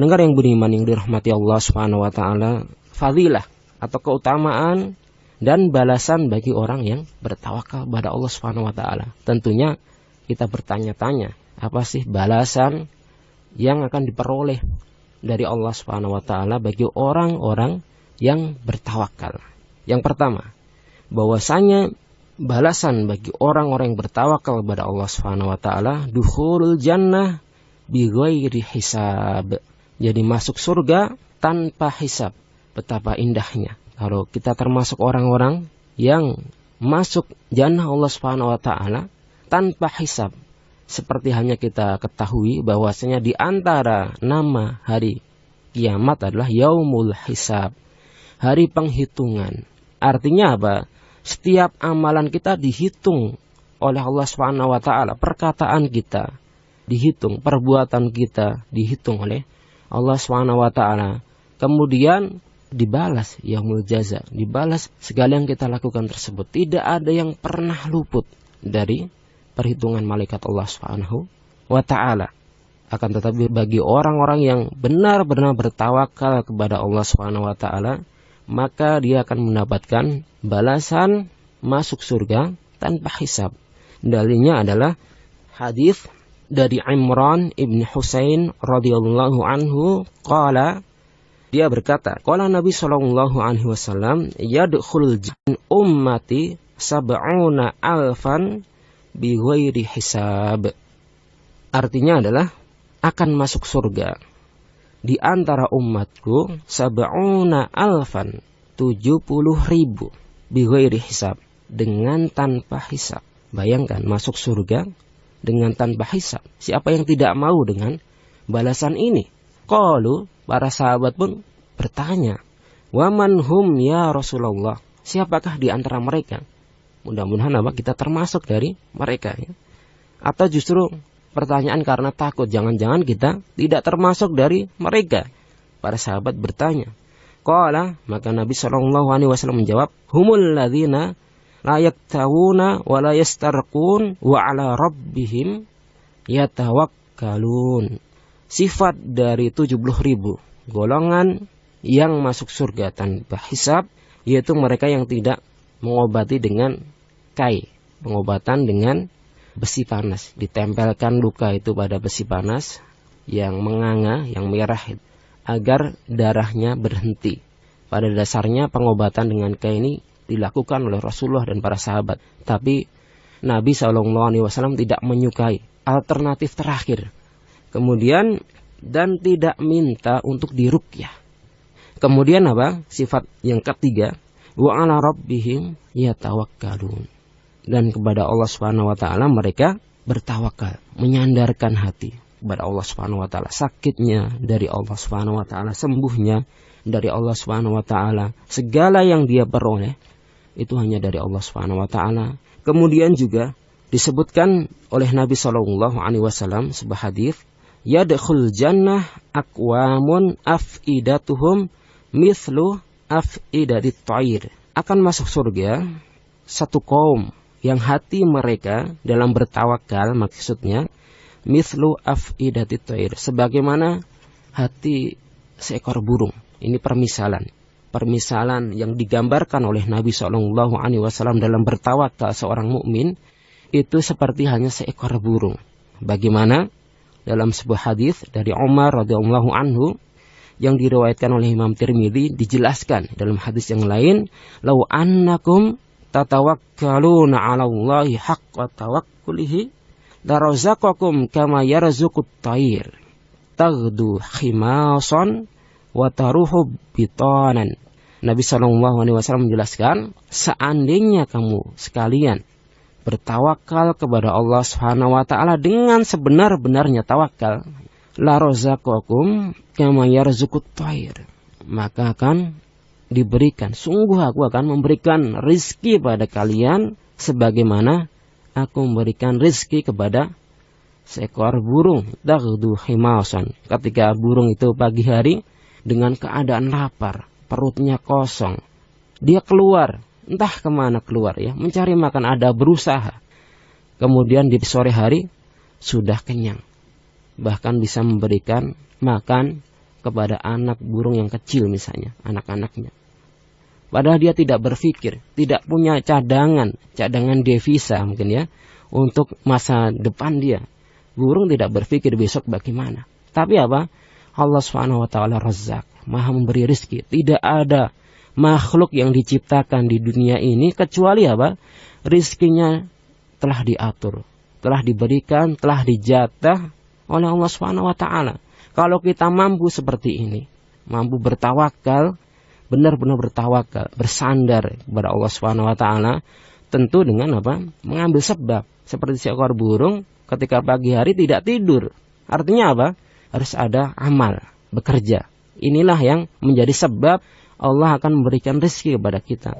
pendengar yang beriman yang dirahmati Allah Subhanahu wa taala, fadilah atau keutamaan dan balasan bagi orang yang bertawakal kepada Allah Subhanahu wa taala. Tentunya kita bertanya-tanya, apa sih balasan yang akan diperoleh dari Allah Subhanahu wa taala bagi orang-orang yang bertawakal? Yang pertama, bahwasanya balasan bagi orang-orang yang bertawakal kepada Allah Subhanahu wa taala, dukhulul jannah bighairi hisab. Jadi masuk surga tanpa hisab. Betapa indahnya kalau kita termasuk orang-orang yang masuk jannah Allah Subhanahu wa taala tanpa hisab. Seperti hanya kita ketahui bahwasanya di antara nama hari kiamat adalah yaumul hisab, hari penghitungan. Artinya apa? Setiap amalan kita dihitung oleh Allah Subhanahu wa taala, perkataan kita dihitung, perbuatan kita dihitung oleh Allah Subhanahu wa taala. Kemudian dibalas yaumul jaza, dibalas segala yang kita lakukan tersebut. Tidak ada yang pernah luput dari perhitungan malaikat Allah Subhanahu wa taala. Akan tetapi bagi orang-orang yang benar-benar bertawakal kepada Allah Subhanahu wa taala, maka dia akan mendapatkan balasan masuk surga tanpa hisab. Dalilnya adalah hadis dari Imran ibn Husain radhiyallahu anhu, qala, dia berkata, qala Nabi sallallahu alaihi wasallam, yadkhulul ummati sab'una alfan bighairi hisab. Artinya adalah akan masuk surga di antara umatku sab'una alfan, 70.000, bighairi hisab, dengan tanpa hisab. Bayangkan masuk surga dengan tanpa hisab. Siapa yang tidak mau dengan balasan ini? Qalu, para sahabat pun bertanya, waman hum ya Rasulullah? Siapakah di antara mereka? Mudah-mudahan kita termasuk dari mereka, ya. Atau justru pertanyaan karena takut, jangan-jangan kita tidak termasuk dari mereka. Para sahabat bertanya. Qala, maka Nabi SAW menjawab, humul ladzina la yaktawuna wa la yastarqun wa ala rabbihim yatawakkalun. Sifat dari 70.000 golongan yang masuk surga tanpa hisab, yaitu mereka yang tidak mengobati dengan kai, pengobatan dengan besi panas. Ditempelkan luka itu pada besi panas yang menganga, yang merah, agar darahnya berhenti. Pada dasarnya pengobatan dengan kai ini dilakukan oleh Rasulullah dan para sahabat. Tapi Nabi SAW tidak menyukai alternatif terakhir. Kemudian dan tidak minta untuk diruqyah. Kemudian apa? Sifat yang ketiga, wa ala rabbihim yatawakkalun. Dan kepada Allah Subhanahu wa taala mereka bertawakal, menyandarkan hati kepada Allah Subhanahu wa taala. Sakitnya dari Allah Subhanahu wa taala, sembuhnya dari Allah Subhanahu wa taala. Segala yang dia peroleh itu hanya dari Allah Subhanahu wa taala. Kemudian juga disebutkan oleh Nabi sallallahu alaihi wasallam sebuah hadis, yadkhul jannah aqwamun afidatuhum mithlu afidatit thair. Akan masuk surga satu kaum yang hati mereka dalam bertawakal, maksudnya mithlu afidatit thair, sebagaimana hati seekor burung. Ini permisalan yang digambarkan oleh Nabi SAW dalam bertawakal seorang mukmin itu seperti hanya seekor burung. Bagaimana? Dalam sebuah hadis dari Umar radhiyallahu anhu yang diriwayatkan oleh Imam Tirmidzi, dijelaskan dalam hadis yang lain, lau annakum tatawakkaluna 'ala Allahi haqqa tawakkulihi la razaqakum kama yarzuqut tayr taghdu khimasan wa taruhu bitanan. Nabi SAW menjelaskan, seandainya kamu sekalian bertawakal kepada Allah Subhanahu wa taala dengan sebenar-benarnya tawakal, la razaqakum kama yarzuqut thair, maka akan diberikan, sungguh aku akan memberikan rizki pada kalian sebagaimana aku memberikan rizki kepada seekor burung. Taghdu himasan, ketika burung itu pagi hari dengan keadaan lapar, perutnya kosong, dia keluar, entah kemana keluar, ya, mencari makan, ada berusaha. Kemudian di sore hari sudah kenyang, bahkan bisa memberikan makan kepada anak burung yang kecil misalnya, anak-anaknya. Padahal dia tidak berpikir, tidak punya cadangan devisa mungkin ya, untuk masa depan dia. Burung tidak berpikir besok bagaimana. Tapi apa? Allah Subhanahu wa taala Razzaq, Maha memberi rezeki. Tidak ada makhluk yang diciptakan di dunia ini kecuali apa? Rizkinya telah diatur, telah diberikan, telah dijatah oleh Allah Subhanahu wa taala. Kalau kita mampu seperti ini, mampu bertawakal, benar-benar bertawakal, bersandar kepada Allah Subhanahu wa taala, tentu dengan apa? Mengambil sebab. Seperti seekor burung ketika pagi hari tidak tidur. Artinya apa? Harus ada amal, bekerja. Inilah yang menjadi sebab Allah akan memberikan rezeki kepada kita.